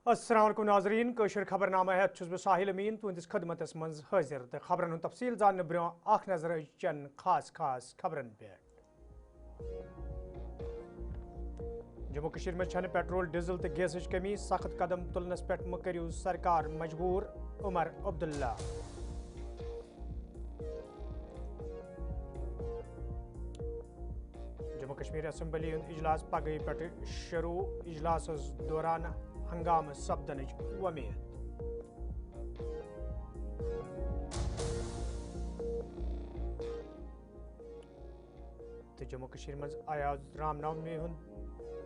अस्सलाम वालेकुम नाज़रीन कशर खबरनामा है बह साहिल अमीन तुंदिस खदमतस मज हाजिर तो खबरन तफसील जान ब्रो नजर चन खास खबरन पे। जम्मू कश्मीर में छन पेट्रोल डीजल तो गैस कमी सख्त कदम तुलनस पे मकरियो सरकार मजबूर उमर अब्दुल्ला। जम्मू कश्मीर असम्बली इजलास पगह पे शुरू इजलास दौरान हंगाम सपदन उम्मीद। तो जम्मू कश्मीर मज आया रामनवमी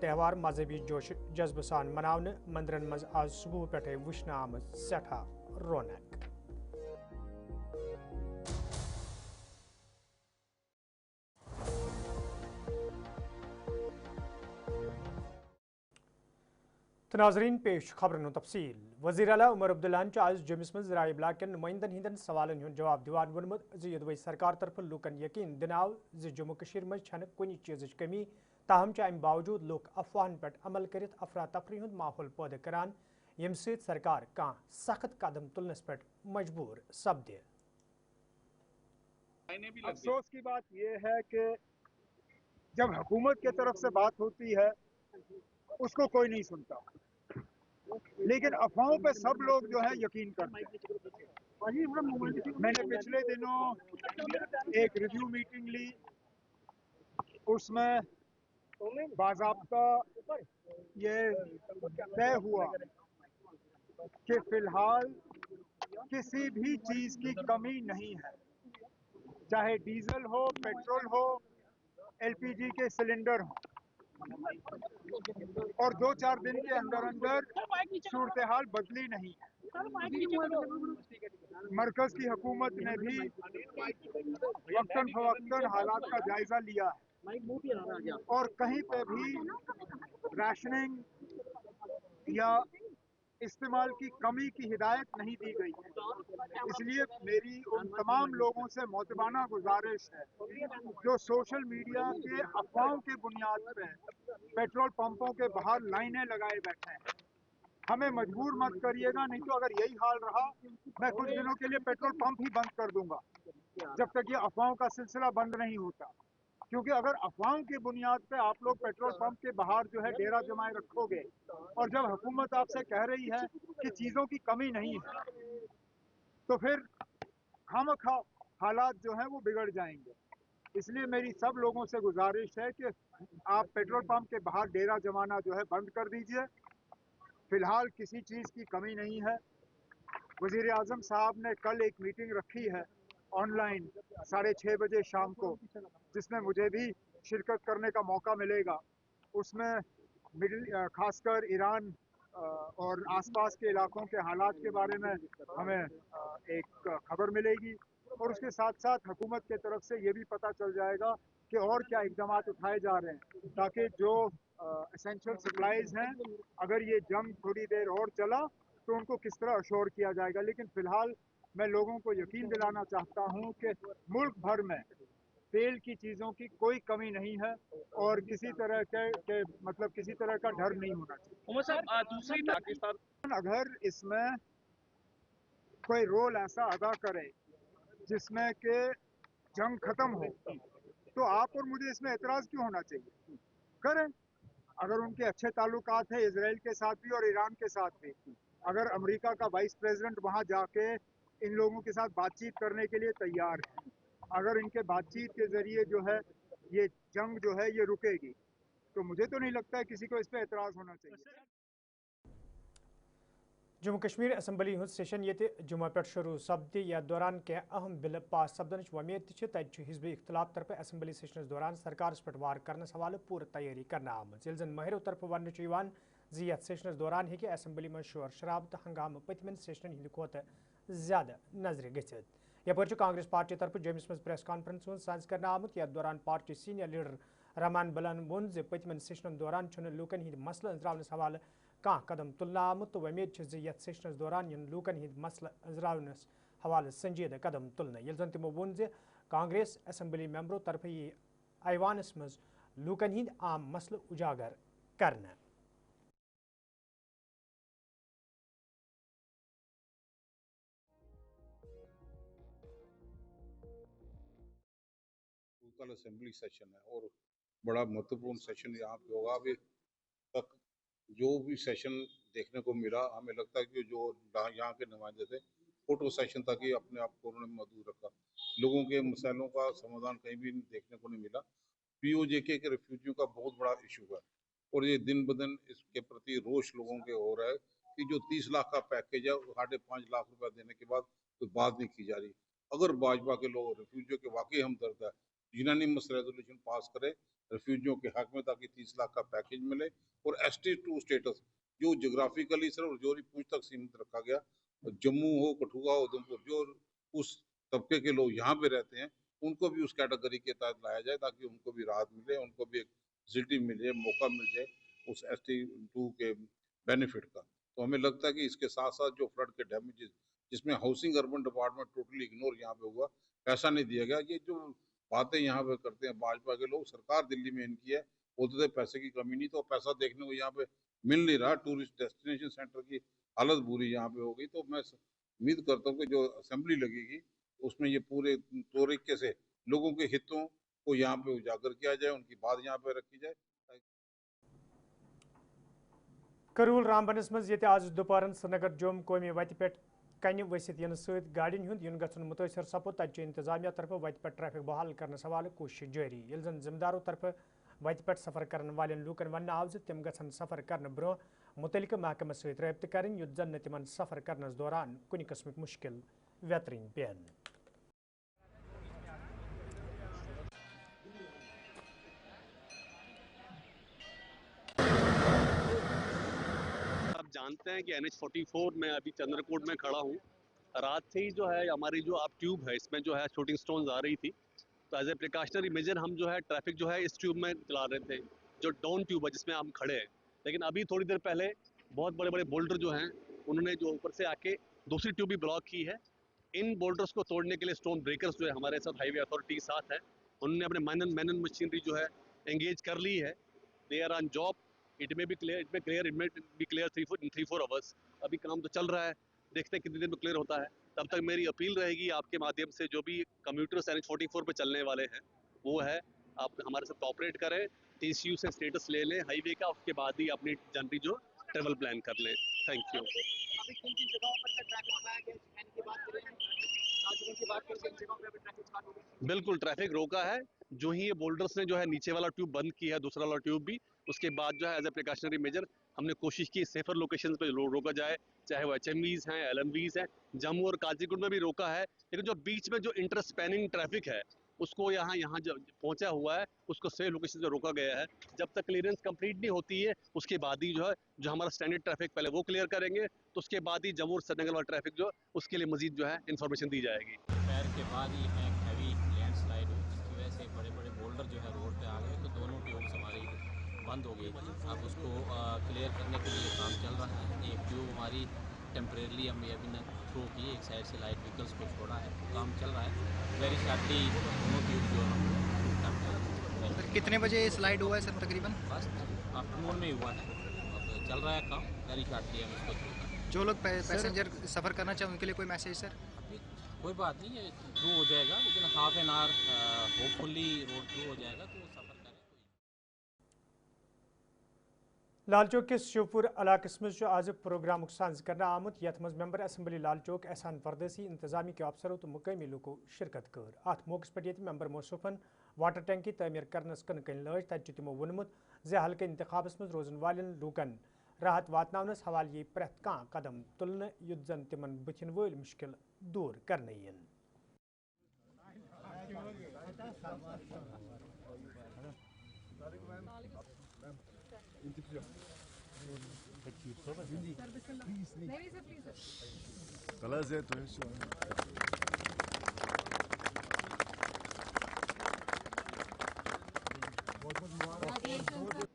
त्यौहार मजहबी जोश जज्ब सान मनावने मंदिरन मज आज सुबह पे वुचन आम सठा रौनक। तो नाजरीन पेश खबरन तफसील वज़ीर आला उमर अब्दुल्ला आज जम्मस मज ज़राए इब्लाग के नुमाइंदन हिंदन सवालन हुंद जवाब दिवान वोनमुत ज़ यदवै सरकार तरफ लूकन यकीन दिनाव ज़ जम्मू कश्मीर मज छन कुन चीज़ कमी ताहम अम बावजूद लूक अफवाहन पे अमल कर अफरा तफरी हुंद माहौल पैदा करान यम सत सरकार कह सख्त कदम तुलनस पे मजबूर सपदे। अफसोस की बात यह है कि जब हुकूमत की तरफ से बात होती है उसको कोई नहीं सुनता, लेकिन अफवाहों पे सब लोग जो है यकीन करते हैं। मैंने पिछले दिनों एक रिव्यू मीटिंग ली, उसमें बाज़ाब्ता ये तय हुआ कि फिलहाल किसी भी चीज की कमी नहीं है, चाहे डीजल हो, पेट्रोल हो, एलपीजी के सिलेंडर हो, और 2-4 दिन के अंदर अंदर सूरत हाल बदली नहीं है। मरकज की हुकूमत ने भी वक्तन फवक्तन हालात का जायजा लिया है और कहीं पे भी राशनिंग या इस्तेमाल की कमी की हिदायत नहीं दी गई है। इसलिए मेरी उन तमाम लोगों से मोतबाना गुजारिश है जो सोशल मीडिया के अफवाहों के बुनियाद पर पेट्रोल पंपों के बाहर लाइनें लगाए बैठे हैं, हमें मजबूर मत करिएगा, नहीं तो अगर यही हाल रहा मैं कुछ दिनों के लिए पेट्रोल पंप ही बंद कर दूंगा जब तक ये अफवाहों का सिलसिला बंद नहीं होता। क्योंकि अगर अफवाहों की बुनियाद पे आप लोग पेट्रोल पंप के बाहर जो है डेरा जमाए रखोगे और जब हुकूमत आपसे कह रही है कि चीज़ों की कमी नहीं है, तो फिर खामखा हालात जो है वो बिगड़ जाएंगे। इसलिए मेरी सब लोगों से गुजारिश है कि आप पेट्रोल पंप के बाहर डेरा जमाना जो है बंद कर दीजिए। फिलहाल किसी चीज़ की कमी नहीं है। वज़ीर आज़म साहब ने कल एक मीटिंग रखी है ऑनलाइन 6:30 बजे शाम को, जिसमें मुझे भी शिरकत करने का मौका मिलेगा। उसमें खासकर ईरान और आसपास के इलाकों के हालात के बारे में हमें एक खबर मिलेगी और उसके साथ साथ हुकूमत के तरफ से ये भी पता चल जाएगा कि और क्या इक़दाम उठाए जा रहे हैं ताकि जो एसेंशियल सप्लाईज हैं, अगर ये जंग थोड़ी देर और चला तो उनको किस तरह अश्योर किया जाएगा। लेकिन फिलहाल मैं लोगों को यकीन दिलाना चाहता हूं कि मुल्क भर में तेल की चीज़ों की कोई कमी नहीं है और किसी तरह के मतलब किसी तरह का डर नहीं होना चाहिए। उमर साहब, दूसरी पाकिस्तान अगर इसमें कोई रोल ऐसा अदा करे जिसमें कि जंग खत्म हो, तो आप और मुझे इसमें एतराज क्यों होना चाहिए? करें। अगर उनके अच्छे ताल्लुकात हैं इजराइल के साथ भी और ईरान के साथ भी, अगर अमेरिका का वाइस प्रेसिडेंट वहां जाके इन लोगों के साथ बातचीत करने के लिए तैयार है, अगर इनके बातचीत के जरिए जो है ये जंग जो है ये रुकेगी, तो मुझे तो नहीं लगता है किसी को इस पर एतराज होना चाहिए। जम्मू कश्मीर असम्बली हुंद सेशन ये जुमा पे शुरू सपदि या दौरान क्या अहम बिल पास सपदन वमेद तज हिजब इख्तलाफ तरफ असम्बली सेशन दौरान सरकार पे वार करने हवाले पूरी तैयारी करना आमज। जन महरों तरफ वन जी सेशन दौरान हे असम्बली में शोर शराब तो हंगाम पतमन सेशन हंद खोत ज्यादा नजर गि। यपर कांग्रेस पार्टी तरफ जम्मस मज प्रेस कॉन्फ्रेंस सज कर आमुत। यथ दौरान पार्टी सीनियर लीडर रहमान बलन वोन पतमन सेशन दौरान लूकन हंद मसल अंजरावनस हवाले कह कदम तुलना आमुत तो वमेद यथ सेशनस दौरान लूकन हंद मसल अंजरावनस हवाले संजीदा कदम तुलना। ये जन तमो वोन कांग्रेस असम्बली मेंबरों तरफ ऐवानस मज लूकन हंद आम मसल उजागर करना। कल असेंबली सेशन है और बड़ा महत्वपूर्ण सेशन यहाँ पे होगा। अभी तक जो भी सेशन देखने को मिला, हमें लगता है कि जो यहाँ के नुमाइंदे थे, फोटो सेशन तक ही अपने आप को उन्होंने मदद रखा। लोगों के मसलों का समाधान कहीं भी देखने को नहीं मिला। पीओजेके के रेफ्यूजियों का बहुत बड़ा इशू है और ये दिन ब दिन इसके प्रति रोष लोगों के हो रहा है कि जो 30 लाख का पैकेज है, 5.5 लाख रुपया देने के बाद कोई बात नहीं की जा रही। अगर भाजपा के लोग रेफ्यूजियों के वाकई हमदर्द है, यूनानिमस रेजोल्यूशन पास करे रेफ्यूजियों के हक में, ताकि 30 लाख का पैकेज मिले और ST2 स्टेटस जो जोग्राफिकली सिर्फ रजौरी पूंछ तक सीमित रखा गया, जम्मू हो, कठुआ हो, उधमपुर, जो उस तबके के लोग यहाँ पे रहते हैं उनको भी उस कैटेगरी के तहत लाया जाए, ताकि उनको भी राहत मिले, उनको भी एक फैसिलिटी मिल जाए, मौका मिल जाए उस ST2 के बेनिफिट का। तो हमें लगता है कि इसके साथ साथ जो फ्लड के डैमेजेस, जिसमें housing urban department totally ignore यहाँ पे हुआ, पैसा नहीं दिया गया। ये जो बातें यहाँ पे करते हैं भाजपा के लोग, सरकार दिल्ली में इनकी है, बोलते थे पैसे की कमी नहीं, तो पैसा देखने को यहाँ पे मिल नहीं रहा। टूरिस्ट डेस्टिनेशन सेंटर की हालत बुरी यहाँ पे हो गई। तो मैं उम्मीद करता हूँ कि जो असेंबली लगेगी उसमें ये पूरे तरीके से लोगों के हितों को यहाँ पे उजागर किया जाए, उनकी बात यहाँ पे रखी जाए। करवल रामबनस मज ये आज दोपहरन श्रीनगर जोम कौमी वत पे कन वसित इन सत गाड़ियों हुंद इन गन मुतासर सपुद तत इंतजामिया तरफ वत पे ट्रैफिक बहाल करने सवाल कोशिश जारी। ये जन जिम्मेदारों तरफ वत पे सफर कर वाले लूकन वन आव तम गन सफर करने ब्रो मुतलिक महकमस सत रबत कर युद्ध जन तिमन सफर करनस दौरान कुन किस्म मुश्किल वेतरन पेन। जानते हैं कि NH44 में अभी चंद्रकोट में खड़ा हूँ। रात से ही जो है हमारी जो अब ट्यूब है इसमें जो है शूटिंग स्टोन्स आ रही थी, तो एज ए प्रिकॉशनरी मेजर हम जो है ट्रैफिक जो है इस ट्यूब में चला रहे थे, जो डाउन ट्यूब है जिसमें हम खड़े हैं। लेकिन अभी थोड़ी देर पहले बहुत बड़े बड़े बोल्डर जो हैं उन्होंने जो ऊपर से आके दूसरी ट्यूब भी ब्लॉक की है। इन बोल्डर्स को तोड़ने के लिए स्टोन ब्रेकर्स जो है हमारे साथ हाईवे अथॉरिटी साथ है, उन्होंने अपने मैनन मशीनरी जो है एंगेज कर ली है। They are on job. It may be clear 3-4 hours. अभी काम तो चल रहा है, देखते हैं कितनी देर में क्लियर होता है। तब तक मेरी अपील रहेगी आपके माध्यम से, जो भी कम्यूटर्स NH44 पे चलने वाले हैं वो है आप हमारे साथ कॉपरेट करें, TCU से स्टेटस ले लें हाईवे का, उसके बाद ही अपनी जनरली जो ट्रेवल प्लान कर लें। Thank you. बिल्कुल ट्रैफिक रोका है। जो ही ये बोल्डर्स ने जो है नीचे वाला ट्यूब बंद किया है, दूसरा वाला ट्यूब भी, उसके बाद जो है एज ए प्रिकॉशनरी मेजर हमने कोशिश की सेफर लोकेशंस पे रोका जाए, चाहे वो HMVs हैं, LMVs हैं। जम्मू और काजीकुंड में भी रोका है, लेकिन जो बीच में जो इंटरस्पैनिंग ट्रैफिक है उसको यहाँ जो पहुंचा हुआ है उसको सेफ लोकेशन पे रोका गया है। जब तक क्लियरेंस कंप्लीट नहीं होती है उसके बाद ही जो है जो हमारा स्टैंडर्ड ट्रैफिक पहले वो क्लियर करेंगे, तो उसके बाद ही जम्मू और श्रीनगर वाला ट्रैफिक जो उसके लिए मजीद जो है इन्फॉर्मेशन दी जाएगी। दोपहर के बाद ही यहाँ एक हैवी लैंडस्लाइड हुई, जिसकी वजह से बड़े बड़े बोल्डर जो है रोड पे आ गए, तो दोनों ट्यूब्स हमारी बंद हो गई थी। अब उसको क्लियर करने के लिए काम चल रहा है। एक ट्यूब हमारी टेम्परेरली हमने अभी न थ्रू की, एक साइड से लाइट व्हीकल्स को छोड़ा है, तो काम चल रहा है। वेरी शार्टली दोनों ट्यूब जो हम सर कितने बजे स्लाइड हुआ है सर तकरीबन? फर्स्ट आफ्टरनून में हुआ है। अब चल रहा है काम, वेरी शार्टली हम इसको थ्रू करें। जो लोग पैसेंजर सफ़र करना चाहें उनके लिए कोई मैसेज सर? अभी कोई बात नहीं, ये थ्रू हो जाएगा, लेकिन half an hour hopefully road through हो जाएगा, तो सफ़र करें। लालचौक के शिवपुर इलाकस मज आज प्रोग्राम साज कर आमुत, यथ मज मेंबर असम्बली लालचौक एहसान फरदसी, इंतजामी के अफसरों तो मुकामी लोगों शिरकत कर। अत मौके पे मेंबर मौसूफन वाटर टैंकी तमीर करनस कन कन लज, तत तमो वोनमुत जे हल्के इंतखाबस मज रोजन वालन लूकन राहत वातनावनस हवाल ये प्रेत कां कदम तुलन युद्ध जन तिमन बथिन वोल मुश्किल दूर करने यन।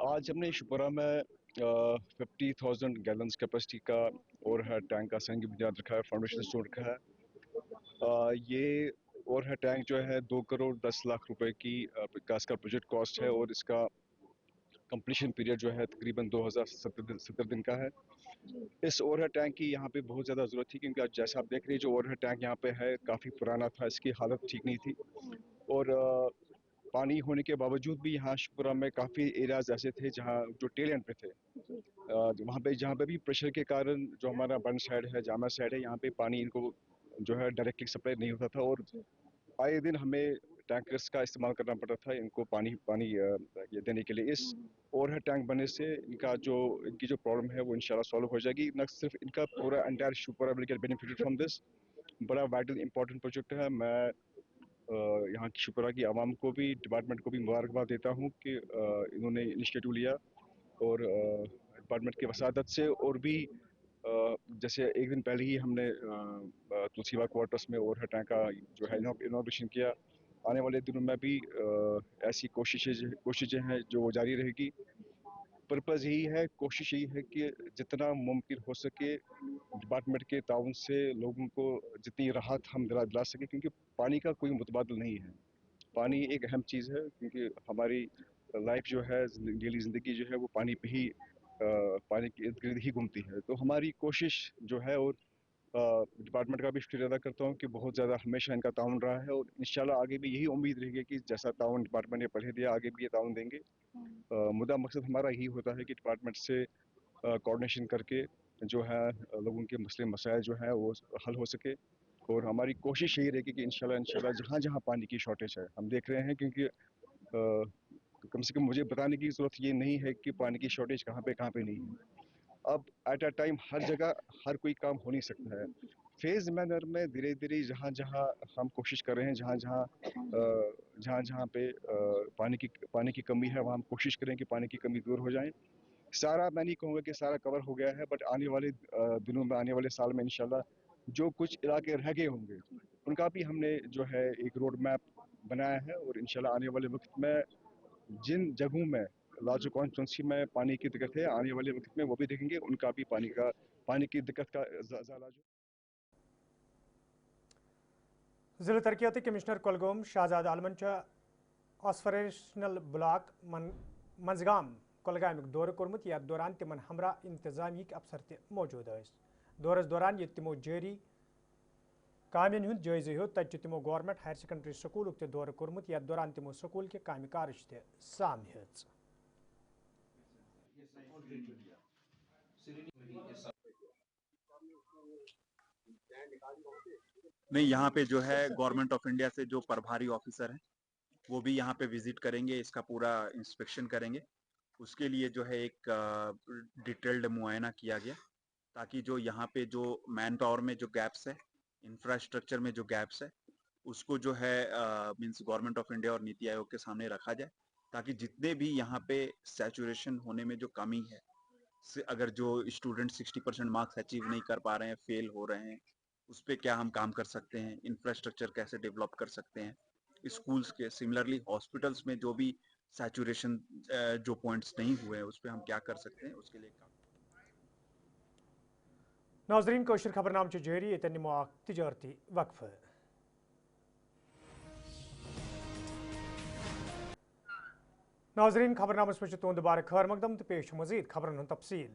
आज हमने शिवपुरा में 50,000 गैलन्स कैपेसिटी का ओवरहेड टैंक का संग बुनियाद रखा है, फाउंडेशन स्टोन रखा है। ये ओवरहेड टैंक जो है 2 करोड़ 10 लाख रुपए की इसका प्रोजेक्ट कॉस्ट है और इसका कंप्लीशन पीरियड जो है तकरीबन 2070 दिन का है। इस ओवरहेड टैंक की यहाँ पे बहुत ज़्यादा ज़रूरत थी, क्योंकि आज जैसा आप देख रहे हैं जो ओवरहेड टैंक यहाँ पे है काफ़ी पुराना था, इसकी हालत ठीक नहीं थी और पानी होने के बावजूद भी यहाँ शिवपुरा में काफ़ी एरियाज ऐसे थे जहाँ जो टेल एंड पे थे, वहाँ पे जहाँ पे भी प्रेशर के कारण जो हमारा बंद साइड है, जामा साइड है, यहाँ पे पानी इनको जो है डायरेक्टली सप्लाई नहीं होता था और आए दिन हमें टैंकर्स का इस्तेमाल करना पड़ता था इनको पानी ये देने के लिए। इस ओवरहेड टैंक बनने से इनकी जो प्रॉब्लम है वो इंशाल्लाह सॉल्व हो जाएगी। न सिर्फ इनका पूरा entire Shivpura will get benefited from this. बड़ा वाइटल इंपॉर्टेंट प्रोजेक्ट है। मैं यहाँ की शिवपुरा की आवाम को भी, डिपार्टमेंट को भी मुबारकबाद देता हूँ कि इन्होंने इनिशिएटिव लिया और डिपार्टमेंट की वसादत से और भी जैसे एक दिन पहले ही हमने तुलसीबाग क्वार्टर्स में ओवरहेड टैंक का जो है इनॉग्रेशन किया। आने वाले दिनों में भी ऐसी कोशिशें हैं जो जारी रहेगी। पर्पज़ यही है, कोशिश यही है कि जितना मुमकिन हो सके डिपार्टमेंट के ताउन से लोगों को जितनी राहत हम दिला सकें, क्योंकि पानी का कोई मुतबादल नहीं है। पानी एक अहम चीज़ है क्योंकि हमारी लाइफ जो है, डेली ज़िंदगी जो है वो पानी पे ही पानी के इर्द गिर्द ही घूमती है। तो हमारी कोशिश जो है और डिपार्टमेंट का भी शुक्रिया अदा करता हूँ कि बहुत ज़्यादा हमेशा इनका ताउन रहा है और इंशाल्लाह आगे भी यही उम्मीद रहेगी कि जैसा ताउन डिपार्टमेंट ने पहले दिया आगे भी ये ताउन देंगे। मुद्दा मकसद हमारा यही होता है कि डिपार्टमेंट से कोऑर्डिनेशन करके जो है लोगों के मसले मसाइल जो है वो हल हो सके और हमारी कोशिश यही रहेगी कि इंशाल्लाह जहाँ जहाँ पानी की शॉर्टेज है हम देख रहे हैं, क्योंकि कम से कम मुझे बताने की ज़रूरत ये नहीं है कि पानी की शॉर्टेज कहाँ पे नहीं है। अब एट अ टाइम हर जगह हर कोई काम हो नहीं सकता है। फेज मैनर में धीरे धीरे जहाँ जहाँ हम कोशिश कर रहे हैं, जहाँ जहाँ पे पानी की कमी है वहाँ हम कोशिश करें कि पानी की कमी दूर हो जाए। सारा मैं नहीं कहूँगा कि सारा कवर हो गया है, बट आने वाले दिनों में, आने वाले साल में इंशाल्लाह जो कुछ इलाके रह गए होंगे उनका भी हमने जो है एक रोड मैप बनाया है और इंशाल्लाह आने वाले वक्त में जिन जगहों में लाजो कॉन्स्टिट्यूंसी में पानी की दिक्कत है, आने वाले वक्त में वो भी देखेंगे, उनका भी पानी की दिक्कत का इलाज। जिला तरक्याती commissioner Kulgam Shahzad आलमन operational block मंजगाम कुलगामिक दौर कोर्मुत। यथ दौरान तिमन हमरा इंतजामिया अफसर त मौजूद दौरस दौरान ये तिमो जारी कामन हुंद जायजा हेो तत तिमो गवर्नमेंट हायर सेकेंडरी स्कूल त दौर कोर्मुत। यथ दौरान तिमो स्कूल के काम काज त सामह। नहीं, यहाँ पे जो है गवर्नमेंट ऑफ इंडिया से जो प्रभारी ऑफिसर हैं वो भी यहाँ पे विजिट करेंगे, इसका पूरा इंस्पेक्शन करेंगे। उसके लिए जो है एक डिटेल्ड मुआयना किया गया ताकि जो यहाँ पे जो मैन पावर में जो गैप्स है, इंफ्रास्ट्रक्चर में जो गैप्स है, उसको जो है मीन्स गवर्नमेंट ऑफ इंडिया और नीति आयोग के सामने रखा जाए ताकि जितने भी यहाँ पे सैचुरेशन होने में जो कमी है, अगर जो स्टूडेंट 60% मार्क्स अचीव नहीं कर पा रहे हैं, फेल हो रहे हैं, उस पर क्या हम काम कर सकते हैं, इंफ्रास्ट्रक्चर कैसे डेवलप कर सकते हैं स्कूल्स के। सिमिलरली हॉस्पिटल्स में जो भी सैचुरेशन जो पॉइंट्स नहीं हुए हैं उस पर हम क्या कर सकते हैं, उसके लिए काम। नाजरीन कोशिश खबरनाम जारी ये निमो तजारती वक्फ। नाजरीन खबरनामस में तुंद बार खैर मकदम तो पेश मजीद खबरन हूं तफसील।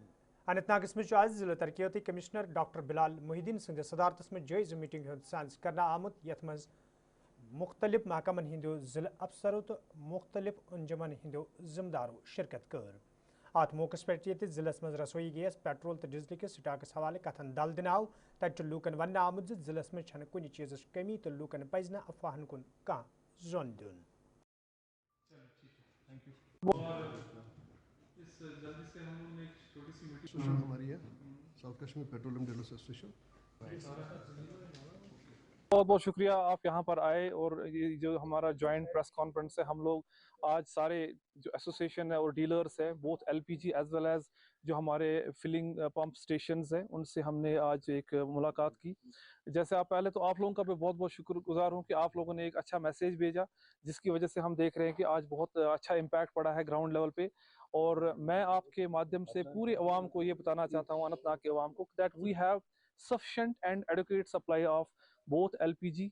अनंतनागस में आज जिला तरक्याती कमिश्नर डॉक्टर बिलाल मुहिद्दीन सिंध सदारतस में जायज़ मीटिंग हंस करना आमुत यथ मज मुख्तलिफ महकमन हिंदो जिला अफसरों तो मुख्तलिफ अंजमन हिंदो जिम्मेदारों शिरकत कर। अत मौकस पे जिलस मज रसोई गैस पेट्रोल तो डीजल के स्टाकस हवाले कथन दल दिन आव तत लूकन वन आमुत जिलस में छन कुन चीज कमी तो लूकन पज न अफवाहन कुन कह जोन दिन। इस जल्दी से हम लोगों ने एक छोटी सी मीटिंग हमारी है south Kashmir petroleum dealers association. बहुत बहुत शुक्रिया आप यहाँ पर आए और ये जो हमारा जॉइंट प्रेस कॉन्फ्रेंस है, हम लोग आज सारे जो एसोसिएशन है और डीलर्स है both LPG as well as जो हमारे फिलिंग पंप स्टेशंस हैं उनसे हमने आज एक मुलाकात की। जैसे आप पहले तो आप लोगों का भी बहुत बहुत शुक्रगुजार हूँ कि आप लोगों ने एक अच्छा मैसेज भेजा जिसकी वजह से हम देख रहे हैं कि आज बहुत अच्छा इम्पैक्ट पड़ा है ग्राउंड लेवल पे। और मैं आपके माध्यम से पूरे अवाम को ये बताना चाहता हूँ, अनंतनाग के अवाम को, that we have sufficient and adequate supply of both LPG,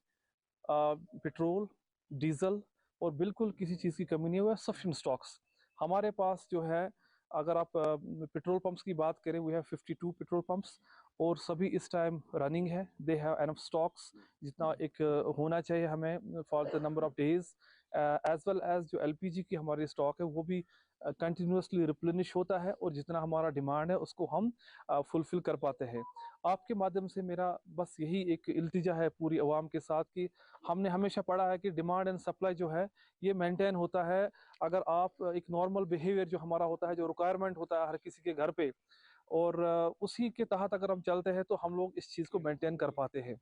petrol, diesel और बिल्कुल किसी चीज़ की कमी नहीं हुआ। सफिशिएंट स्टॉक्स हमारे पास जो है, अगर आप पेट्रोल पंप्स की बात करें, वी हैव 52 पेट्रोल पंप्स और सभी इस टाइम रनिंग है। दे हैव एनफ स्टॉक्स जितना एक होना चाहिए हमें for the number of days. As well as जो LPG की हमारी स्टॉक है वो भी कंटिन्यूसली रिप्लेनिश होता है और जितना हमारा डिमांड है उसको हम फुलफिल कर पाते हैं। आपके माध्यम से मेरा बस यही एक इल्तिजा है पूरी आवाम के साथ कि हमने हमेशा पढ़ा है कि डिमांड एंड सप्लाई जो है ये मेंटेन होता है अगर आप एक नॉर्मल बिहेवियर जो हमारा होता है, जो रिक्वायरमेंट होता है हर किसी के घर पे, और उसी के तहत अगर हम चलते हैं तो हम लोग इस चीज़ को मेंटेन कर पाते हैं।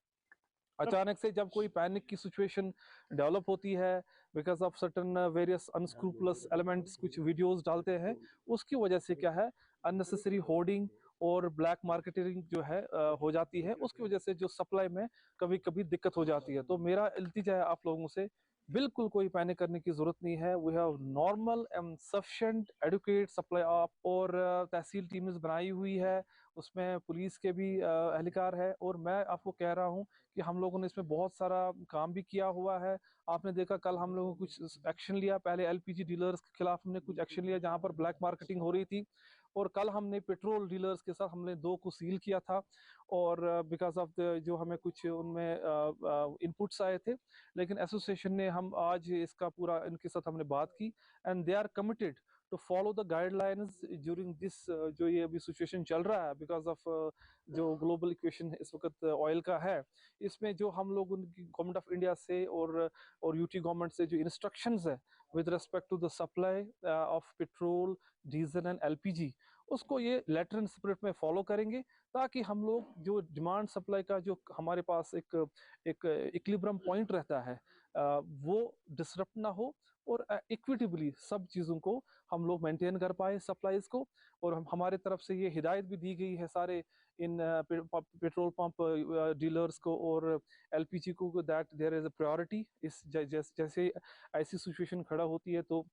अचानक से जब कोई पैनिक की सिचुएशन डेवलप होती है because of certain various unscrupulous elements कुछ वीडियोस डालते हैं, उसकी वजह से क्या है अननेसेसरी होर्डिंग और ब्लैक मार्केटिंग जो है हो जाती है, उसकी वजह से जो सप्लाई में कभी कभी दिक्कत हो जाती है। तो मेरा इल्तिजा है आप लोगों से, बिल्कुल कोई पैनिक करने की जरूरत नहीं है। We have normal and sufficient adequate supply of, और तहसील टीम्स बनाई हुई है, उसमें पुलिस के भी एहलकार है, और मैं आपको कह रहा हूँ कि हम लोगों ने इसमें बहुत सारा काम भी किया हुआ है। आपने देखा कल हम लोगों ने कुछ एक्शन लिया, पहले LPG डीलर्स के खिलाफ हमने कुछ एक्शन लिया जहाँ पर ब्लैक मार्केटिंग हो रही थी, और कल हमने पेट्रोल डीलर्स के साथ हमने 2 को सील किया था, और बिकॉज ऑफ जो हमें कुछ उनमें इनपुट्स आए थे, लेकिन एसोसिएशन ने हम आज इसका पूरा इनके साथ हमने बात की and they are committed to follow the guidelines during this जो ये अभी सिचुएशन चल रहा है बिकॉज ऑफ जो ग्लोबल इक्वेशन इस वक्त ऑयल का है। इसमें जो हम लोग उनकी गवर्नमेंट ऑफ इंडिया से और UT गवर्नमेंट से जो इंस्ट्रक्शंस है with respect to the supply of petrol, diesel and LPG, उसको ये लेटर एंड स्पिरिट में फॉलो करेंगे ताकि हम लोग जो डिमांड सप्लाई का जो हमारे पास एक इक्विलिब्रियम पॉइंट रहता है वो डिसरप्ट ना हो, और इक्विटेबली सब चीज़ों को हम लोग मेंटेन कर पाए सप्लाईज को। और हमारे तरफ से ये हिदायत भी दी गई है सारे इन पेट्रोल पंप डीलर्स को और LPG को that there is a priority. इस जैसे ऐसी सिचुएशन खड़ा होती है तो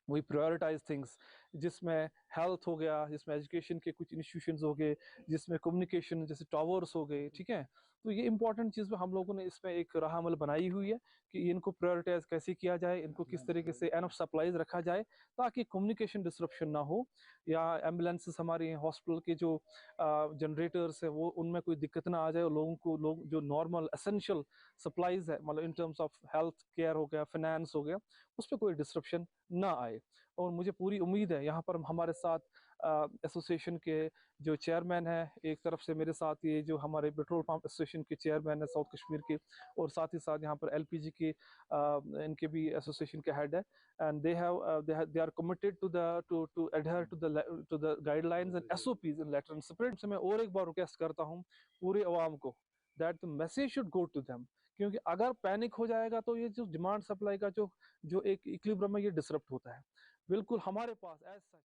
वी प्रायोरिटाइज थिंग्स, जिसमें हेल्थ हो गया, जिसमें एजुकेशन के कुछ इंस्टीट्यूशंस हो गए, जिसमें कम्युनिकेशन जैसे टावर्स हो गए, ठीक है। तो ये इंपॉर्टेंट चीज़ हम लोगों ने इसमें एक राह अमल बनाई हुई है कि इनको प्रायोरिटाइज कैसे किया जाए, इनको किस तरीके से एनफ सप्लाईज रखा जाए ताकि कम्युनिकेशन डिसरप्शन ना हो, या एम्बुलेंसेस हमारे हॉस्पिटल के जो जनरेटर्स है वो उनमें कोई दिक्कत ना आ जाए, और लोग जो नॉर्मल एसेंशियल सप्लाईज है मतलब in terms of health care हो गया, फाइनेंस हो गया, उस पर कोई डिसरप्शन ना आए। और मुझे पूरी उम्मीद है यहाँ पर हमारे साथ एसोसिएशन के जो चेयरमैन है, एक तरफ से मेरे साथ ये जो हमारे पेट्रोल पंप एसोसिएशन के चेयरमैन है साउथ कश्मीर के, और साथ ही साथ यहाँ पर LPG के इनके भी एसोसिएशन के हेड है, and they are committed to adhere to the guidelines and SOPs in letter and spirit. से मैं और एक बार रिक्वेस्ट करता हूँ पूरे अवाम को that the message should go to them, क्योंकि अगर पैनिक हो जाएगा तो ये जो डिमांड सप्लाई का जो एक इक्विलिब्रियम है ये डिसरप्ट होता है। बिल्कुल हमारे पास ऐसा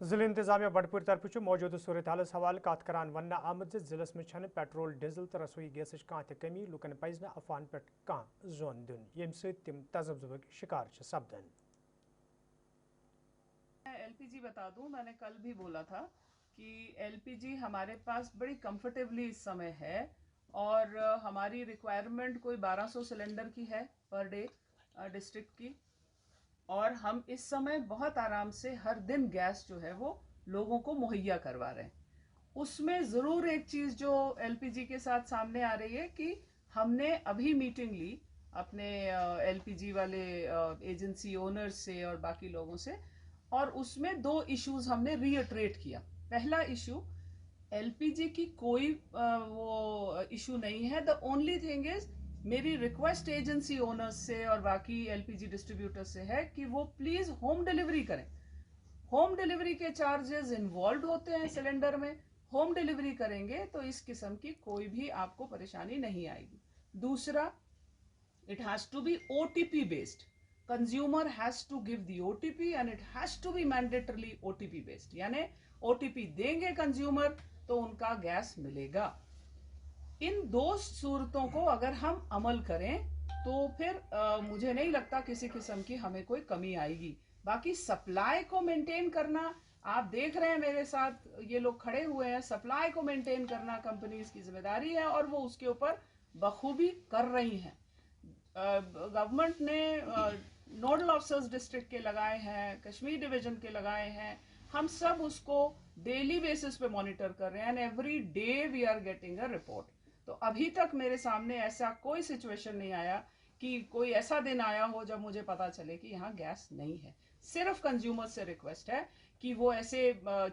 जिले इंतजामिया बंडपुर तरफ मौजूद सूरत हाल हवाले कत करान वन आमद जिलस में पेट्रोल डीजल तो रसोई गैस कह कमी, लुकन पज न अफवाहन पे कह जोन दिन ये तम तजब्जुबक शिकार सपदन। LPG बता दूं, मैंने कल भी बोला था कि LPG हमारे पास बड़ी कंफर्टेबली इस समय है, और हमारी रिक्वायरमेंट कोई 1200 सिलेंडर की है पर डे डिस्ट्रिक्ट की, और हम इस समय बहुत आराम से हर दिन गैस जो है वो लोगों को मुहैया करवा रहे हैं। उसमें ज़रूर एक चीज़ जो LPG के साथ सामने आ रही है कि हमने अभी मीटिंग ली अपने LPG वाले एजेंसी ओनर्स से और बाकी लोगों से, और उसमें 2 इश्यूज हमने रीइटरेट किया। पहला इशू, LPG की कोई वो इशू नहीं है, द ओनली थिंग इज मेरी रिक्वेस्ट एजेंसी ओनर्स से और बाकी LPG डिस्ट्रीब्यूटर से है कि वो प्लीज होम डिलीवरी करें। होम डिलीवरी के चार्जेस इन्वॉल्व होते हैं सिलेंडर में, होम डिलीवरी करेंगे तो इस किस्म की कोई भी आपको परेशानी नहीं आएगी। दूसरा, it has to be OTP based, consumer has to give the OTP and it has to be mandatorily OTP based, यानी OTP देंगे कंज्यूमर तो उनका गैस मिलेगा। इन 2 सूरतों को अगर हम अमल करें तो फिर मुझे नहीं लगता किसी किस्म की हमें कोई कमी आएगी। बाकी सप्लाई को मेंटेन करना, आप देख रहे हैं मेरे साथ ये लोग खड़े हुए हैं, सप्लाई को मेंटेन करना कंपनीज की जिम्मेदारी है और वो उसके ऊपर बखूबी कर रही हैं। गवर्नमेंट ने नोडल ऑफिसर्स डिस्ट्रिक्ट के लगाए हैं, कश्मीर डिवीजन के लगाए हैं, हम सब उसको डेली बेसिस पे मॉनिटर कर रहे हैं and every day we are getting a report. तो अभी तक मेरे सामने ऐसा कोई सिचुएशन नहीं आया कि कोई ऐसा दिन आया हो जब मुझे पता चले कि यहाँ गैस नहीं है। सिर्फ कंज्यूमर से रिक्वेस्ट है कि वो ऐसे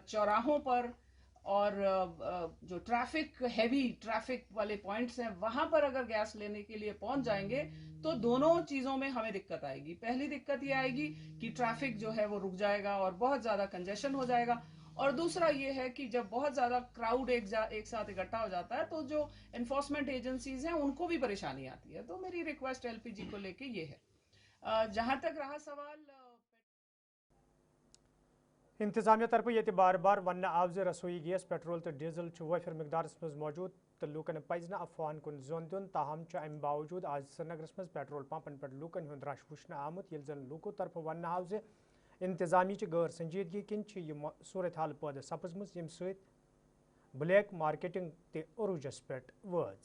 चौराहों पर और जो हैवी ट्रैफिक वाले पॉइंट्स हैं वहां पर अगर गैस लेने के लिए पहुंच जाएंगे तो दोनों चीजों में हमें दिक्कत आएगी। पहली दिक्कत ये आएगी कि ट्रैफिक जो है वो रुक जाएगा और बहुत ज्यादा कंजेशन हो जाएगा, और दूसरा ये है कि जब बहुत ज्यादा क्राउड एक साथ इकट्ठा हो जाता है तो जो एनफोर्समेंट एजेंसीज हैं उनको भी परेशानी आती है। तो मेरी रिक्वेस्ट एलपीजी को लेके ये है। जहां तक रहा सवाल इंतजामिया तरफ ये बार बार वन आव जे रसोई गैस पेट्रोल तो डीजल वफर मकदारस मज मौजूद तो लूकन पज ना अफवाहन कुन जोन दिन, ताहम अम बावजूद आज श्रीनगरस मज पेट्रोल पंपन पे लूकन हुंद रश वुचन आमुत यिल जन लूको तरफ वन आव जे इंतजामी गैर संजीदगी किन सूरत हाल पैदा सपजम यम सत ब्लैक मार्केटिंग ते अरूजस पे वज।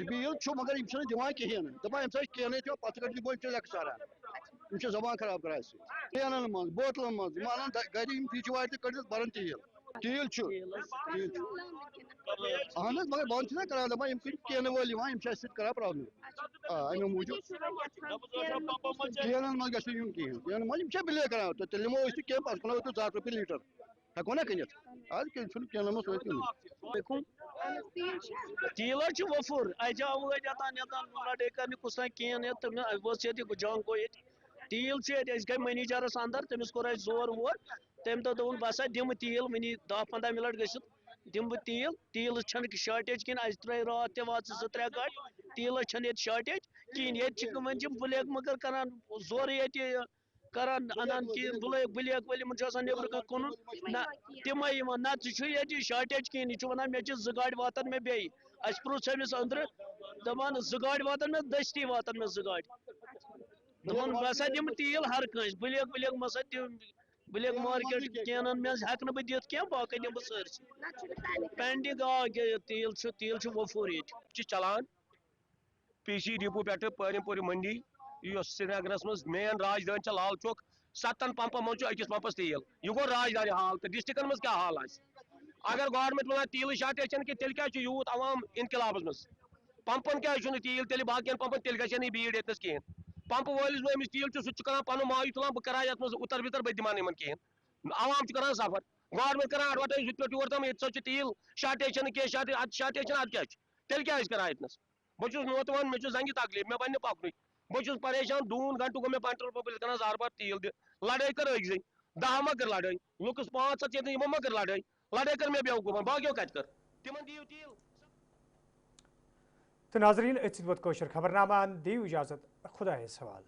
डील मगर यम दिवान कहें दपान कहने पथ बोल एक्सारा जबान खराब कर कैनन मज बोतलन मज गर फ्रिज वार कड़ित बरन तेल तेल अहन मगर बंद करान दपान कैन वोल कर प्रॉब्लम अमे मूजूब कैनन मज गहन कैन मज बिले कर तो तेल नमो कह पे कनो 100 रुपये लीटर हेको ना कनित आज कैन मज तेल वफुर अजाव लड़ाई कर कुछ कैन जंग गो तेल गई मैनेजरस अंदर तमिस कोर जोर वोर तम दो दोन बस दिम तेल वनी 10-15 मिनट गसित दिम बह तेल छन शार्टेज किन अज त्रे रात ते वाच 2-3 गाड़ तेल छन ये शार्टेज कहें ये ब्लैक मगर करान जोर ये करान अनान ब्लैक वाले नबर कुन ना तम ना ये शार्टेज कहें यह वन मे 2 गाड़ वातन मे बे अस प्रुछ अमिस अंदर दपान 2 गाड़ वातन मे दस्ती वातन मे 2 गाड़ दपान बसा दिम तेल हर कंस ब्लैक मसा ब्लैक मार्केट कैनन मे हेक बह दित क्या बाकी दिम बह सरसी पेंडिंग तेल वफूर ये चलान पीसी डिपो पे परिमपुर मंडी श्रीनगरस मज मेन राजधानी लाल चौक 7 पंपन मज अकिस पंपस तेल यह गो राजधानी हाल तो डिस्ट्रिक्टन मज क्या हाल अगर गवर्नमेंट वन तेल शार्टेज तेल क्या यूत अवाम इनकलाबस मज पंपन क्या तेल तेल बाकी पंपन तेल गई भीड़ ये कहें पंप वलिस अमिस तेल सह पन मायू तुलान बह करा ये उतर वितर बह दिमान इन कहें अवाम कर सफर गवर्नमेंट कर एडवर्टाइज ये पे योर तम ये तेल शार्टेज कह शार्टेज अद क्या तेल क्या करा इतनस बहुत नौतवान मे जंगी तकलीफ मे बन पकन बहुत परेशान 2 घंटे गो मे पेट्रोल पंप कर जार बार तेल दि लड़ाई कर अगि 10 मा कर लड़ाई लुकस 500 ये मा कर लड़ाई कर मे बेवकूफन बाकी कत कर तिमन दियो तेल। तो नाजरीन खबरनामा दियो इजाजत खुदा सवाल।